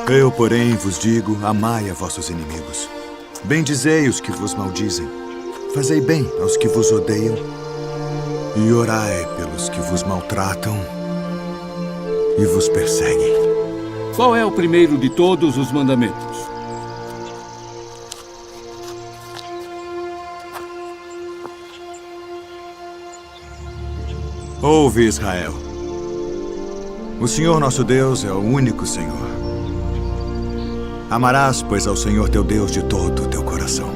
Eu, porém, vos digo, amai a vossos inimigos. Bendizei os que vos maldizem. Fazei bem aos que vos odeiam. E orai pelos que vos maltratam e vos perseguem. Qual é o primeiro de todos os mandamentos? Ouve, Israel. O Senhor nosso Deus é o único Senhor. Amarás, pois, ao Senhor teu Deus de todo o teu coração,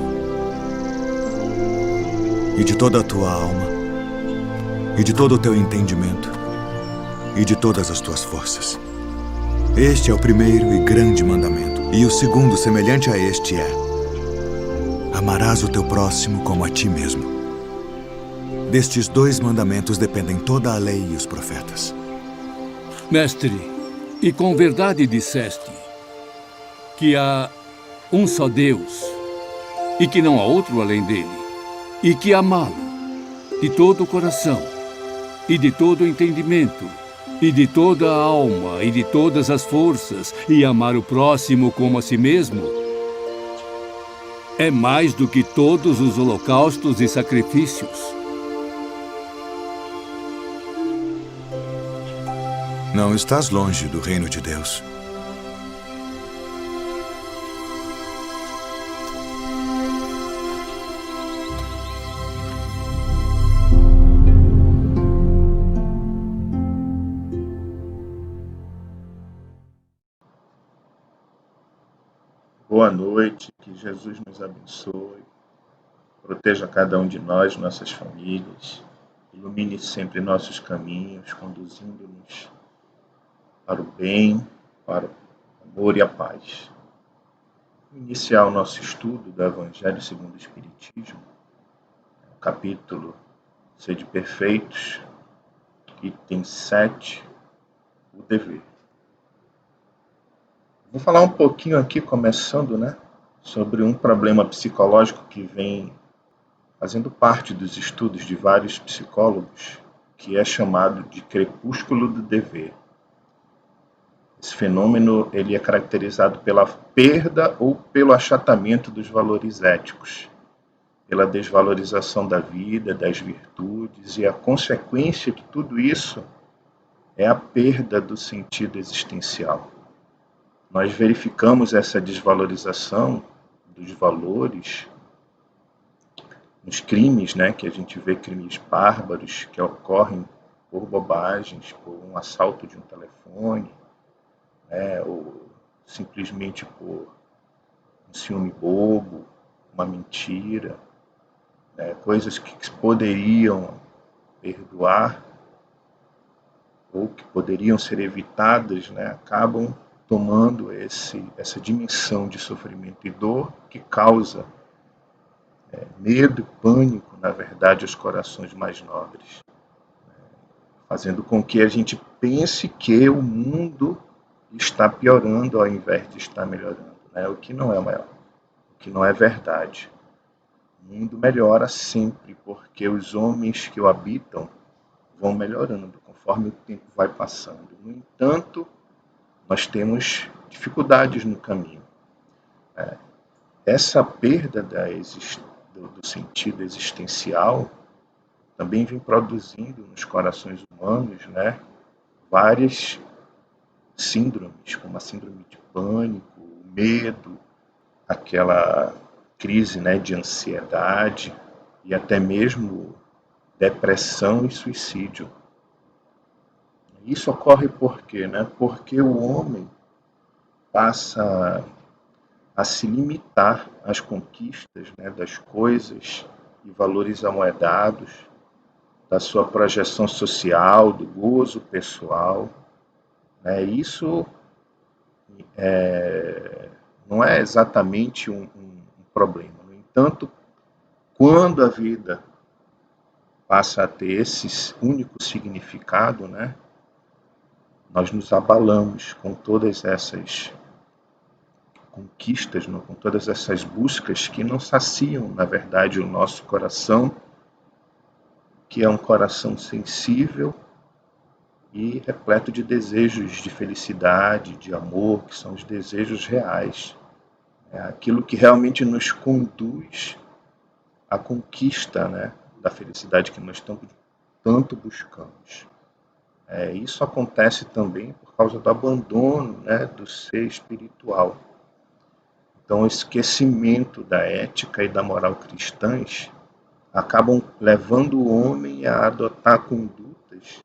e de toda a tua alma, e de todo o teu entendimento, e de todas as tuas forças. Este é o primeiro e grande mandamento. E o segundo, semelhante a este, é: amarás o teu próximo como a ti mesmo. Destes 2 mandamentos dependem toda a lei e os profetas. Mestre, e com verdade disseste que há um só Deus e que não há outro além dele, e que amá-lo de todo o coração e de todo o entendimento e de toda a alma e de todas as forças, e amar o próximo como a si mesmo, é mais do que todos os holocaustos e sacrifícios. Não estás longe do reino de Deus. Boa noite, que Jesus nos abençoe, proteja cada um de nós, nossas famílias, ilumine sempre nossos caminhos, conduzindo-nos para o bem, para o amor e a paz. Iniciar o nosso estudo do Evangelho segundo o Espiritismo, o capítulo Sede Perfeitos, item 7, o dever. Vou falar um pouquinho aqui, começando, sobre um problema psicológico que vem fazendo parte dos estudos de vários psicólogos, que é chamado de crepúsculo do dever. Esse fenômeno ele é caracterizado pela perda ou pelo achatamento dos valores éticos, pela desvalorização da vida, das virtudes, e a consequência de tudo isso é a perda do sentido existencial. Nós verificamos essa desvalorização dos valores nos crimes, que a gente vê crimes bárbaros que ocorrem por bobagens, por um assalto de um telefone, ou simplesmente por um ciúme bobo, uma mentira, coisas que poderiam perdoar ou que poderiam ser evitadas, acabam tomando essa dimensão de sofrimento e dor que causa medo, pânico, na verdade, aos corações mais nobres, fazendo com que a gente pense que o mundo está piorando ao invés de estar melhorando, o que não é maior, o que não é verdade. O mundo melhora sempre porque os homens que o habitam vão melhorando conforme o tempo vai passando. No entanto, nós temos dificuldades no caminho. Essa perda do sentido existencial também vem produzindo nos corações humanos, várias síndromes, como a síndrome de pânico, o medo, aquela crise, de ansiedade e até mesmo depressão e suicídio. Isso ocorre por quê? Porque o homem passa a se limitar às conquistas, das coisas e valores amoedados, da sua projeção social, do gozo pessoal. Isso não é exatamente um problema. No entanto, quando a vida passa a ter esse único significado, nós nos abalamos com todas essas conquistas, com todas essas buscas que não saciam, na verdade, o nosso coração, que é um coração sensível e repleto de desejos de felicidade, de amor, que são os desejos reais. É aquilo que realmente nos conduz à conquista, né, da felicidade que nós tanto buscamos. Isso acontece também por causa do abandono, né, do ser espiritual. Então, o esquecimento da ética e da moral cristãs acabam levando o homem a adotar condutas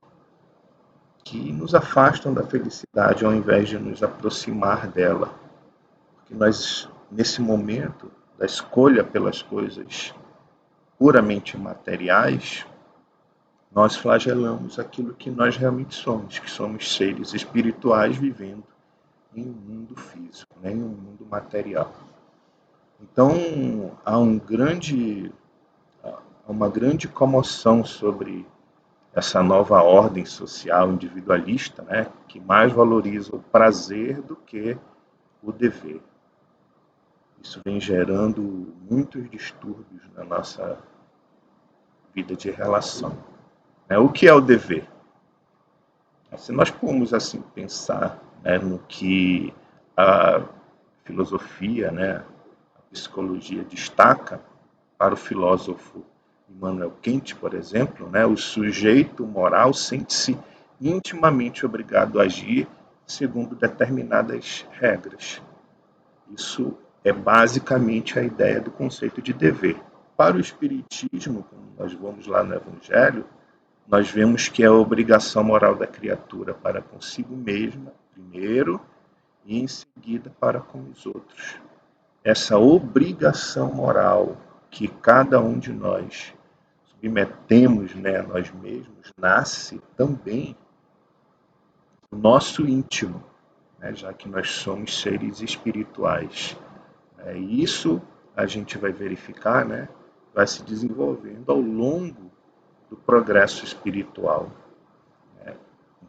que nos afastam da felicidade ao invés de nos aproximar dela. Porque nós, nesse momento da escolha pelas coisas puramente materiais, nós flagelamos aquilo que nós realmente somos, que somos seres espirituais vivendo em um mundo físico, né, em um mundo material. Então, há uma grande comoção sobre essa nova ordem social individualista, né, que mais valoriza o prazer do que o dever. Isso vem gerando muitos distúrbios na nossa vida de relação. O que é o dever? Se nós formos assim pensar, né, no que a filosofia, né, a psicologia destaca para o filósofo Immanuel Kant, por exemplo, né, o sujeito moral sente-se intimamente obrigado a agir segundo determinadas regras. Isso é basicamente a ideia do conceito de dever. Para o Espiritismo, como nós vamos lá no Evangelho, nós vemos que é a obrigação moral da criatura para consigo mesma, primeiro, e em seguida para com os outros. Essa obrigação moral que cada um de nós submetemos, né, a nós mesmos, nasce também do nosso íntimo, né, já que nós somos seres espirituais. E isso a gente vai verificar, né, vai se desenvolvendo ao longo do progresso espiritual.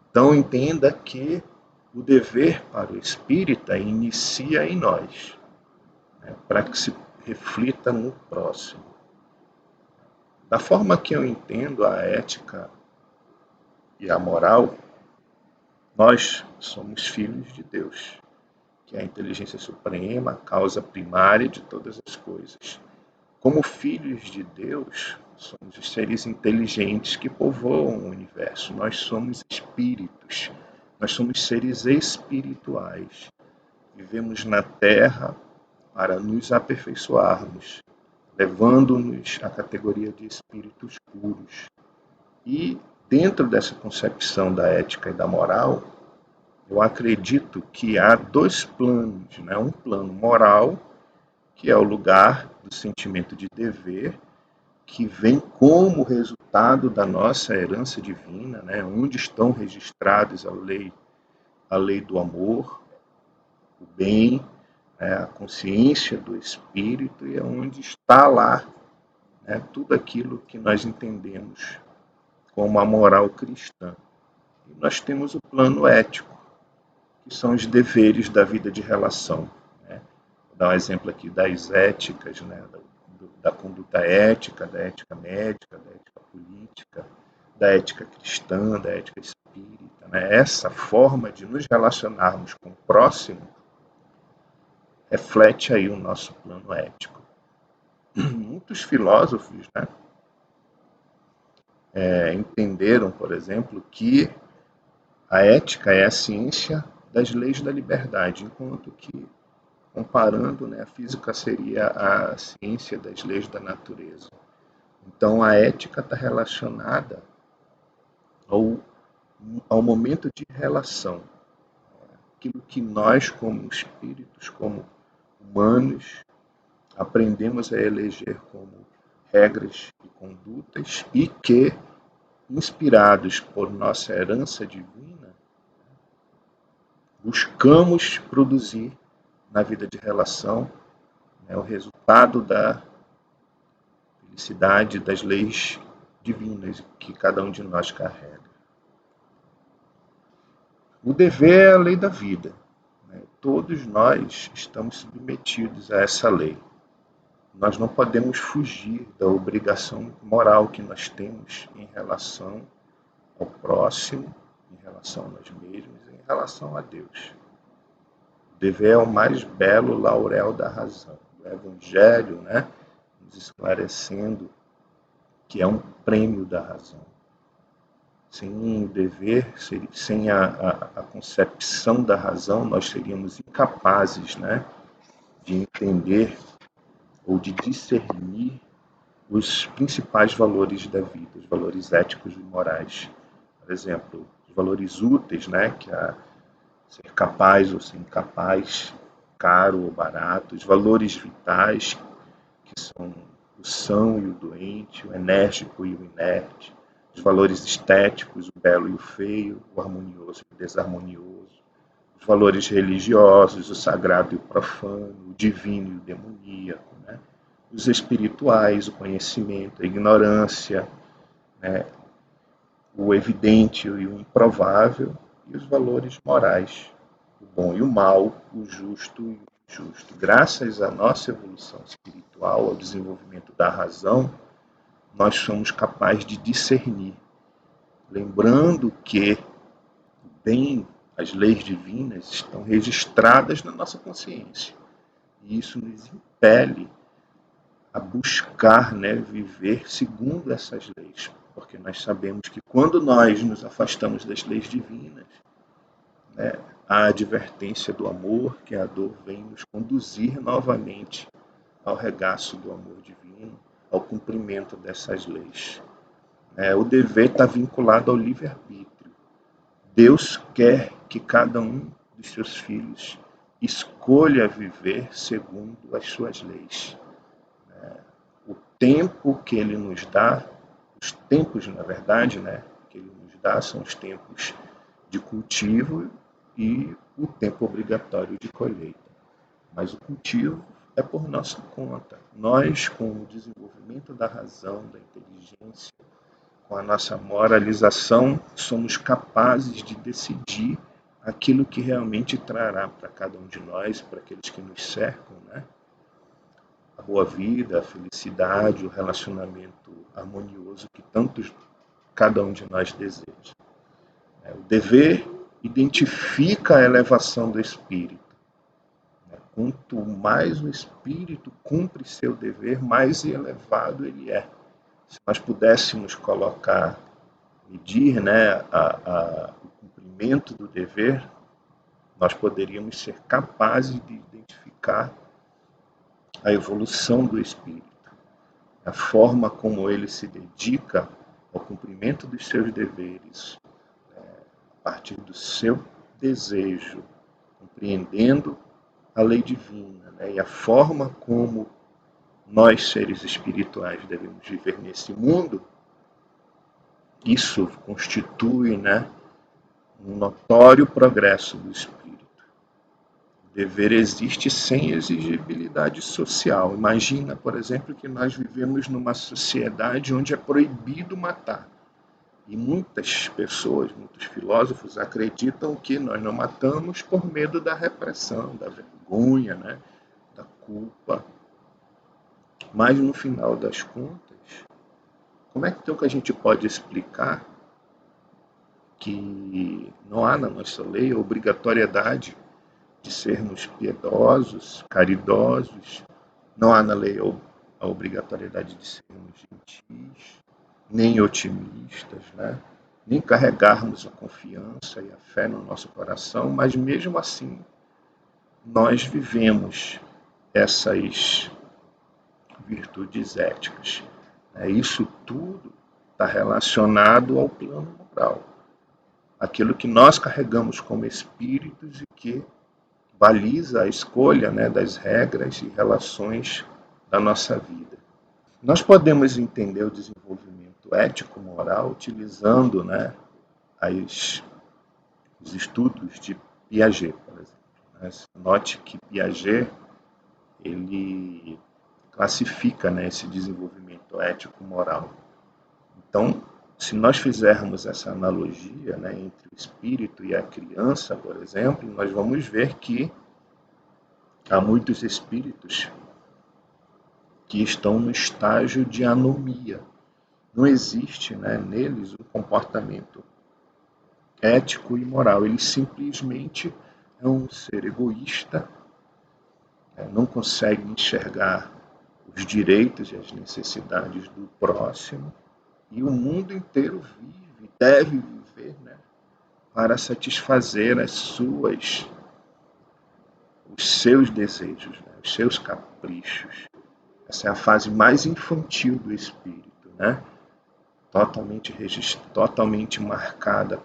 Então entenda que o dever para o espírita inicia em nós, né, para que se reflita no próximo. Da forma que eu entendo a ética e a moral, nós somos filhos de Deus, que é a inteligência suprema, a causa primária de todas as coisas. Como filhos de Deus, somos os seres inteligentes que povoam o universo. Nós somos espíritos, nós somos seres espirituais. Vivemos na Terra para nos aperfeiçoarmos, levando-nos à categoria de espíritos puros. E dentro dessa concepção da ética e da moral, eu acredito que há dois planos, né? Um plano moral, que é o lugar do sentimento de dever, que vem como resultado da nossa herança divina, né? Onde estão registrados a lei do amor, o bem, a consciência do espírito, e é onde está lá, né, tudo aquilo que nós entendemos como a moral cristã. E nós temos o plano ético, que são os deveres da vida de relação. Né? Vou dar um exemplo aqui das éticas, né, da conduta ética, da ética médica, da ética política, da ética cristã, da ética espírita. Né? Essa forma de nos relacionarmos com o próximo reflete aí o nosso plano ético. Muitos filósofos, né, entenderam, por exemplo, que a ética é a ciência das leis da liberdade, enquanto que, comparando, né, a física seria a ciência das leis da natureza. Então, a ética está relacionada ao momento de relação. Aquilo que nós, como espíritos, como humanos, aprendemos a eleger como regras e condutas e que, inspirados por nossa herança divina, buscamos produzir na vida de relação, né, o resultado da felicidade das leis divinas que cada um de nós carrega. O dever é a lei da vida. Né? Todos nós estamos submetidos a essa lei. Nós não podemos fugir da obrigação moral que nós temos em relação ao próximo, em relação a nós mesmos e em relação a Deus. O dever é o mais belo laurel da razão. O Evangelho, né, nos esclarecendo que é um prêmio da razão. Sem o dever, sem a concepção da razão, nós seríamos incapazes, né, de entender ou de discernir os principais valores da vida, os valores éticos e morais. Por exemplo, os valores úteis, né, que é ser capaz ou ser incapaz, caro ou barato, os valores vitais, que são o são e o doente, o enérgico e o inerte, os valores estéticos, o belo e o feio, o harmonioso e o desarmonioso, os valores religiosos, o sagrado e o profano, o divino e o demoníaco, né? Os espirituais, o conhecimento, a ignorância, né? O evidente e o improvável, e os valores morais, o bom e o mal, o justo e o injusto. Graças à nossa evolução espiritual, ao desenvolvimento da razão, nós somos capazes de discernir, lembrando que bem as leis divinas estão registradas na nossa consciência. E isso nos impele a buscar, né, viver segundo essas leis. Porque nós sabemos que quando nós nos afastamos das leis divinas, né, a advertência do amor, que a dor vem nos conduzir novamente ao regaço do amor divino, ao cumprimento dessas leis. O dever está vinculado ao livre-arbítrio. Deus quer que cada um dos seus filhos escolha viver segundo as suas leis. O tempo que Ele nos dá, os tempos, na verdade, né, que Ele nos dá são os tempos de cultivo e o tempo obrigatório de colheita. Mas o cultivo é por nossa conta. Nós, com o desenvolvimento da razão, da inteligência, com a nossa moralização, somos capazes de decidir aquilo que realmente trará para cada um de nós, para aqueles que nos cercam, né? A boa vida, a felicidade, o relacionamento harmonioso que cada um de nós deseja. O dever identifica a elevação do espírito. Quanto mais o espírito cumpre seu dever, mais elevado ele é. Se nós pudéssemos medir, né, o cumprimento do dever, nós poderíamos ser capazes de identificar a evolução do espírito, a forma como ele se dedica ao cumprimento dos seus deveres, a partir do seu desejo, compreendendo a lei divina, né, e a forma como nós, seres espirituais, devemos viver nesse mundo. Isso constitui, né, um notório progresso do espírito. O dever existe sem exigibilidade social. Imagina, por exemplo, que nós vivemos numa sociedade onde é proibido matar. E muitas pessoas, muitos filósofos acreditam que nós não matamos por medo da repressão, da vergonha, né, da culpa. Mas no final das contas, como é que então que a gente pode explicar que não há na nossa lei a obrigatoriedade de sermos piedosos, caridosos, não há na lei a obrigatoriedade de sermos gentis, nem otimistas, né? Nem carregarmos a confiança e a fé no nosso coração, mas mesmo assim nós vivemos essas virtudes éticas. Isso tudo está relacionado ao plano moral, aquilo que nós carregamos como espíritos e que baliza a escolha, né, das regras e relações da nossa vida. Nós podemos entender o desenvolvimento ético-moral utilizando, né, os estudos de Piaget, por exemplo. Note que Piaget ele classifica, né, esse desenvolvimento ético-moral. Então, se nós fizermos essa analogia, né, entre o espírito e a criança, por exemplo, nós vamos ver que há muitos espíritos que estão no estágio de anomia. Não existe, né, neles um comportamento ético e moral. Ele simplesmente é um ser egoísta, não consegue enxergar os direitos e as necessidades do próximo, e o mundo inteiro vive, deve viver, né, para satisfazer os seus desejos, né, os seus caprichos. Essa é a fase mais infantil do espírito, né? Totalmente marcada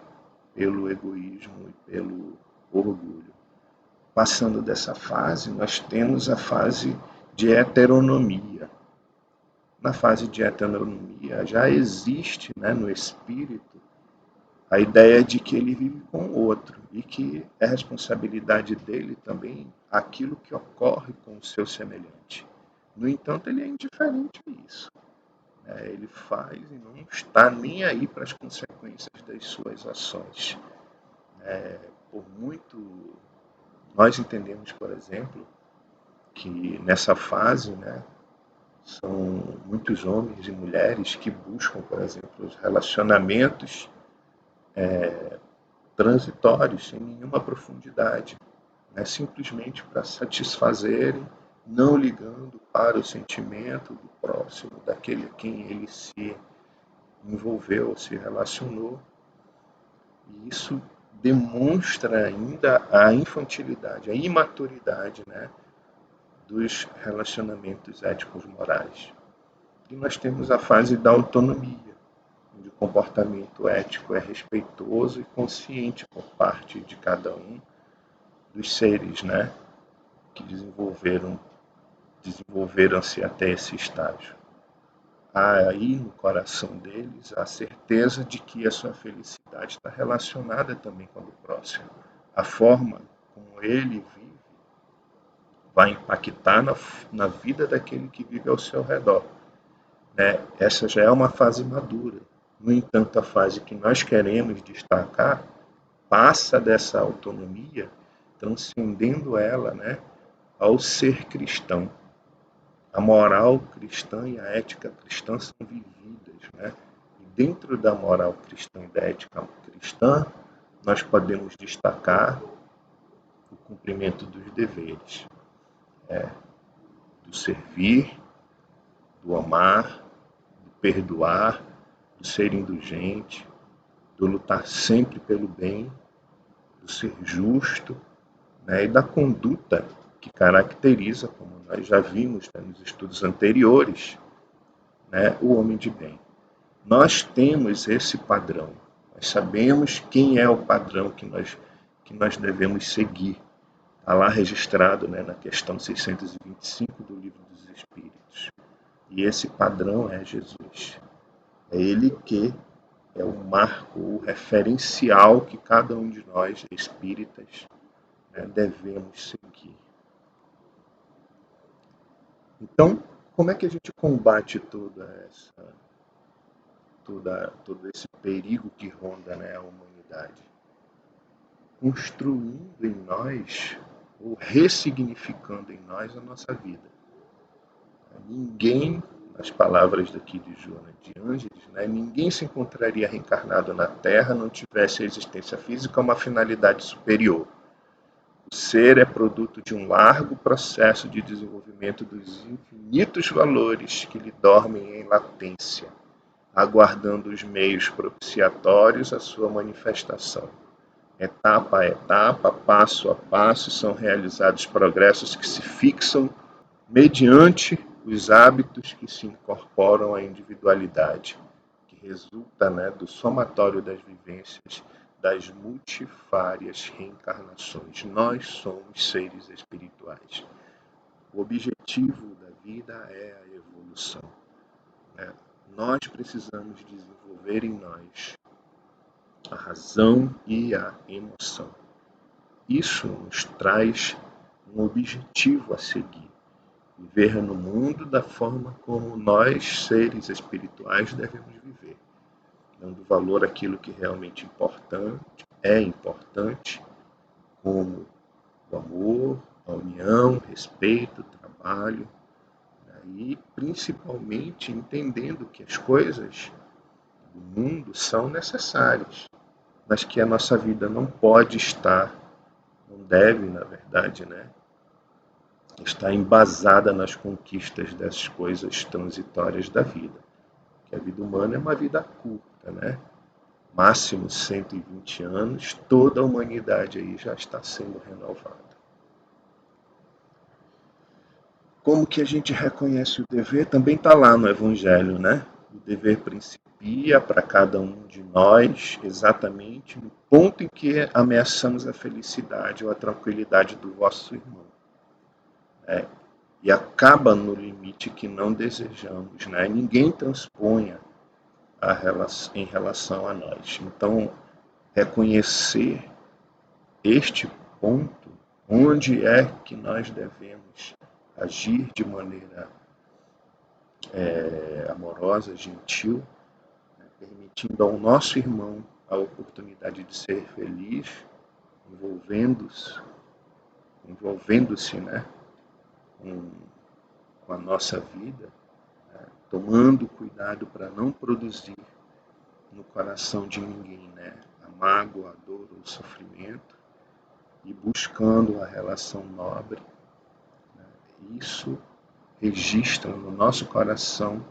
pelo egoísmo e pelo orgulho. Passando dessa fase, nós temos a fase de heteronomia. Na fase de heteronomia já existe, né, no espírito a ideia de que ele vive com o outro e que é responsabilidade dele também aquilo que ocorre com o seu semelhante. No entanto, ele é indiferente a isso. Ele faz e não está nem aí para as consequências das suas ações. Por muito, nós entendemos, por exemplo, que nessa fase, né, são muitos homens e mulheres que buscam, por exemplo, os relacionamentos transitórios, sem nenhuma profundidade, né, simplesmente para satisfazerem, não ligando para o sentimento do próximo, daquele a quem ele se envolveu, se relacionou. E isso demonstra ainda a infantilidade, a imaturidade, né, dos relacionamentos éticos morais. E nós temos a fase da autonomia, onde o comportamento ético é respeitoso e consciente por parte de cada um dos seres, né, que desenvolveram-se até esse estágio. Há aí no coração deles a certeza de que a sua felicidade está relacionada também com a do próximo. A forma como ele vive vai impactar na vida daquele que vive ao seu redor. Né? Essa já é uma fase madura. No entanto, a fase que nós queremos destacar passa dessa autonomia, transcendendo ela, né, ao ser cristão. A moral cristã e a ética cristã são vividas, né? E dentro da moral cristã e da ética cristã, nós podemos destacar o cumprimento dos deveres, do servir, do amar, do perdoar, do ser indulgente, do lutar sempre pelo bem, do ser justo, né? E da conduta que caracteriza, como nós já vimos, né, nos estudos anteriores, né, o homem de bem. Nós temos esse padrão, nós sabemos quem é o padrão que nós devemos seguir. Está lá registrado, né, na questão 625 do Livro dos Espíritos. E esse padrão é Jesus. É ele que é o marco, o referencial que cada um de nós, espíritas, né, devemos seguir. Então, como é que a gente combate todo esse perigo que ronda, né, a humanidade? Construindo em nós, ou ressignificando em nós a nossa vida. Ninguém, nas palavras daqui de Joana de Ângeles, né, ninguém se encontraria reencarnado na Terra não tivesse a existência física uma finalidade superior. O ser é produto de um largo processo de desenvolvimento dos infinitos valores que lhe dormem em latência, aguardando os meios propiciatórios à sua manifestação. Etapa a etapa, passo a passo, são realizados progressos que se fixam mediante os hábitos que se incorporam à individualidade, que resulta, né, do somatório das vivências das multifárias reencarnações. Nós somos seres espirituais. O objetivo da vida é a evolução. Né? Nós precisamos desenvolver em nós a razão e a emoção. Isso nos traz um objetivo a seguir. Viver no mundo da forma como nós, seres espirituais, devemos viver. Dando valor àquilo que realmente é importante, como o amor, a união, o respeito, o trabalho, né? E principalmente entendendo que as coisas do mundo são necessárias, mas que a nossa vida não pode estar, não deve, na verdade, né, estar embasada nas conquistas das coisas transitórias da vida. Que a vida humana é uma vida curta, né? Máximo 120 anos, toda a humanidade aí já está sendo renovada. Como que a gente reconhece o dever? Também está lá no Evangelho, né? O dever principia para cada um de nós exatamente no ponto em que ameaçamos a felicidade ou a tranquilidade do vosso irmão. E acaba no limite que não desejamos, né? Ninguém transponha em relação a nós. Então, reconhecer este ponto, onde é que nós devemos agir de maneira amorosa, gentil, né, permitindo ao nosso irmão a oportunidade de ser feliz, envolvendo-se, né, com a nossa vida, né, tomando cuidado para não produzir no coração de ninguém, né, a mágoa, a dor ou o sofrimento, e buscando a relação nobre. Né, isso registra no nosso coração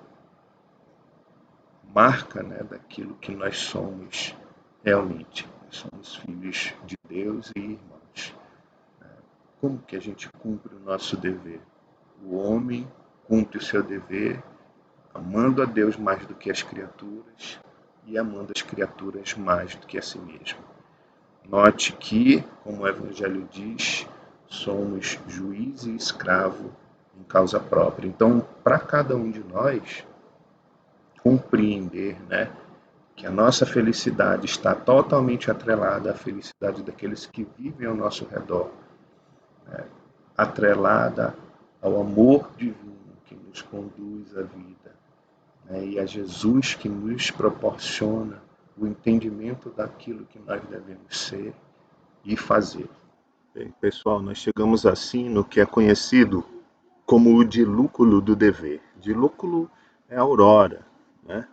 marca, né, daquilo que nós somos realmente. Nós somos filhos de Deus e irmãos. Como que a gente cumpre o nosso dever? O homem cumpre o seu dever amando a Deus mais do que as criaturas e amando as criaturas mais do que a si mesmo. Note que, como o Evangelho diz, somos juiz e escravo em causa própria. Então, para cada um de nós, compreender, né, que a nossa felicidade está totalmente atrelada à felicidade daqueles que vivem ao nosso redor, né, atrelada ao amor divino que nos conduz à vida, né, e a Jesus que nos proporciona o entendimento daquilo que nós devemos ser e fazer. Bem, pessoal, nós chegamos assim no que é conhecido como o dilúculo do dever. Dilúculo é a aurora, né?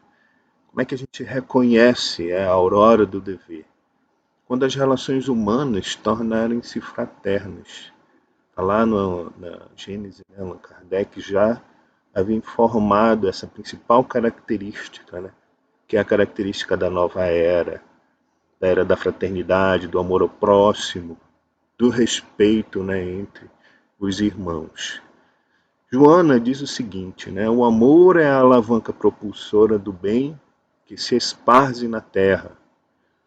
Como é que a gente reconhece a aurora do dever? Quando as relações humanas tornarem-se fraternas. Lá na Gênese, né, Allan Kardec já havia informado essa principal característica, né, que é a característica da nova era, da era da fraternidade, do amor ao próximo, do respeito, né, entre os irmãos. Joana diz o seguinte, né, o amor é a alavanca propulsora do bem que se esparze na terra.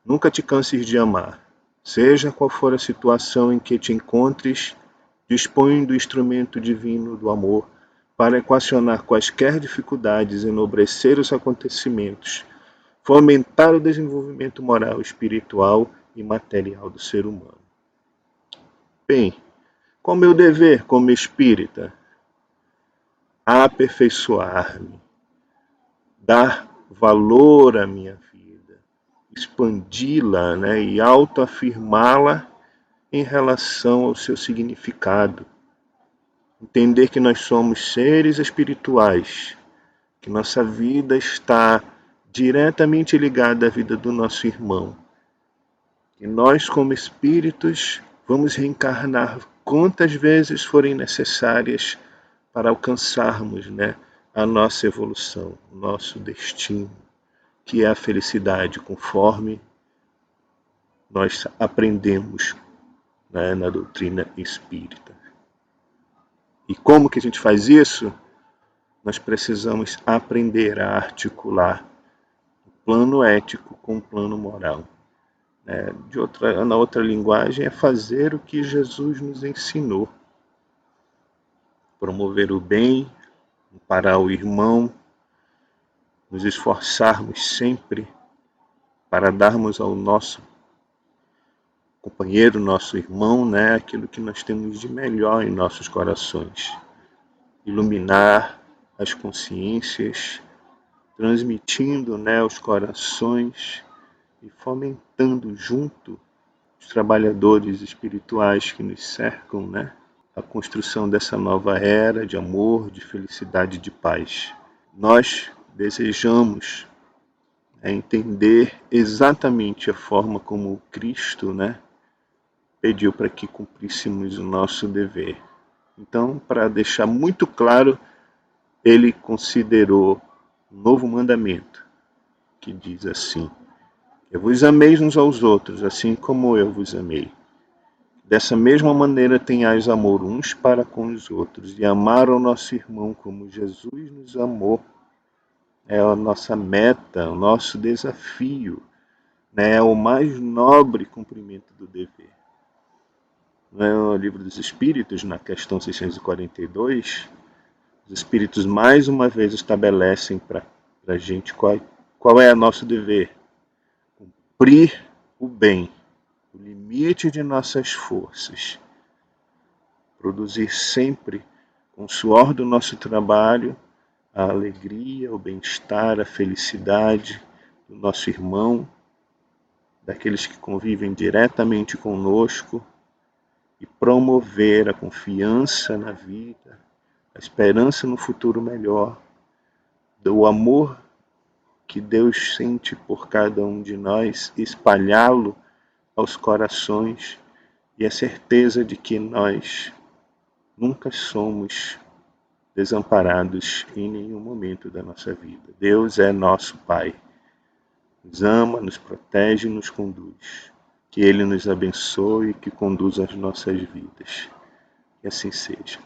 Nunca te canses de amar. Seja qual for a situação em que te encontres, dispõe do instrumento divino do amor para equacionar quaisquer dificuldades, enobrecer os acontecimentos, fomentar o desenvolvimento moral, espiritual e material do ser humano. Bem, qual é o meu dever como espírita? Aperfeiçoar-me, dar valor à minha vida, expandi-la, né, e autoafirmá-la em relação ao seu significado. Entender que nós somos seres espirituais, que nossa vida está diretamente ligada à vida do nosso irmão. E nós, como espíritos, vamos reencarnar quantas vezes forem necessárias para alcançarmos, né, a nossa evolução, o nosso destino, que é a felicidade, conforme nós aprendemos, né, na doutrina espírita. E como que a gente faz isso? Nós precisamos aprender a articular o plano ético com o plano moral. Na outra linguagem, é fazer o que Jesus nos ensinou. Promover o bem, amparar o irmão, nos esforçarmos sempre para darmos ao nosso companheiro, nosso irmão, né, aquilo que nós temos de melhor em nossos corações. Iluminar as consciências, transmitindo, né, os corações e fomentando junto os trabalhadores espirituais que nos cercam, né, a construção dessa nova era de amor, de felicidade e de paz. Nós desejamos, É entender exatamente a forma como Cristo, pediu para que cumpríssemos o nosso dever. Então, para deixar muito claro, ele considerou um novo mandamento, que diz assim: eu vos ameis uns aos outros, assim como eu vos amei. Dessa mesma maneira tenhais amor uns para com os outros, e amar o nosso irmão como Jesus nos amou. É a nossa meta, o nosso desafio, é o mais nobre cumprimento do dever. No Livro dos Espíritos, na questão 642, os Espíritos mais uma vez estabelecem para a gente qual é o nosso dever. Cumprir o bem, o limite de nossas forças. Produzir sempre, com o suor do nosso trabalho, a alegria, o bem-estar, a felicidade do nosso irmão, daqueles que convivem diretamente conosco, e promover a confiança na vida, a esperança no futuro melhor, do amor que Deus sente por cada um de nós, espalhá-lo aos corações, e a certeza de que nós nunca somos desamparados em nenhum momento da nossa vida. Deus é nosso Pai, nos ama, nos protege e nos conduz. Que Ele nos abençoe e que conduza as nossas vidas. Que assim seja.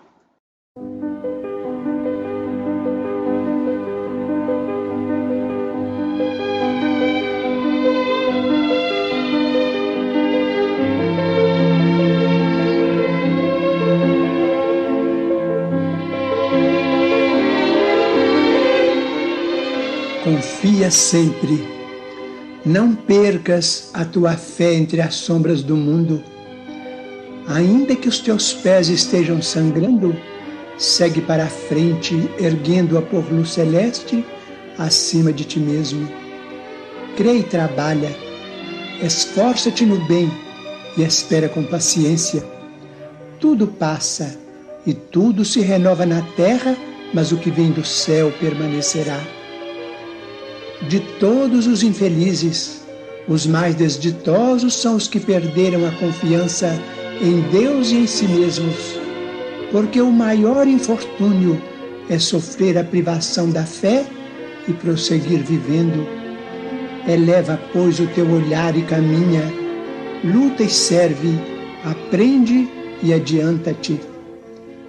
Confia sempre. Não percas a tua fé entre as sombras do mundo. Ainda que os teus pés estejam sangrando, segue para a frente, erguendo-a por luz celeste acima de ti mesmo. Crê e trabalha. Esforça-te no bem e espera com paciência. Tudo passa e tudo se renova na terra, mas o que vem do céu permanecerá. De todos os infelizes, os mais desditosos são os que perderam a confiança em Deus e em si mesmos, porque o maior infortúnio é sofrer a privação da fé e prosseguir vivendo. Eleva, pois, o teu olhar e caminha, luta e serve, aprende e adianta-te.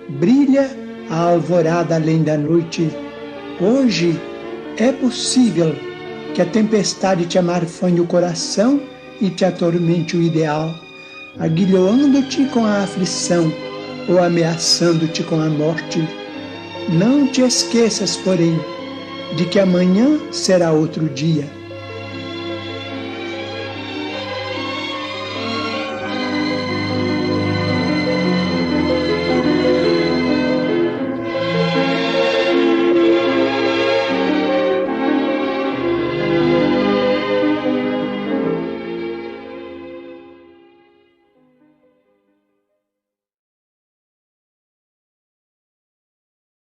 Brilha a alvorada além da noite. Hoje é possível que a tempestade te amarfanhe o coração e te atormente o ideal, aguilhoando-te com a aflição ou ameaçando-te com a morte. Não te esqueças, porém, de que amanhã será outro dia.